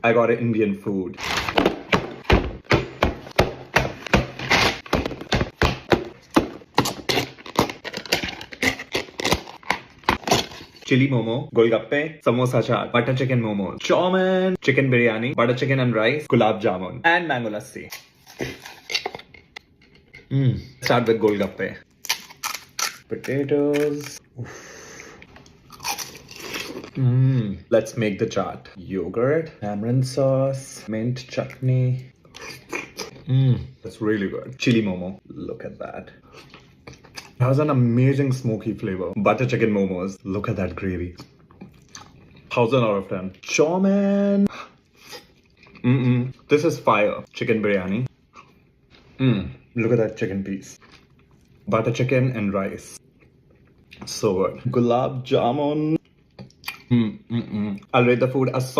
I got Indian food. Chili momo, golgappe, samosa chaat, butter chicken momos, chow mein, chicken biryani, butter chicken and rice, gulab jamun, and mango lassi. Start with golgappe. Potatoes. Let's make the chaat. Yogurt, tamarind sauce, mint chutney. That's really good. Chili momo. Look at that. It has an amazing smoky flavor. Butter chicken momos. Look at that gravy. 1000 out of 10. Chow mein. This is fire. Chicken biryani. Look at that chicken piece. Butter chicken and rice. So good. Gulab jamun. I'll rate the food as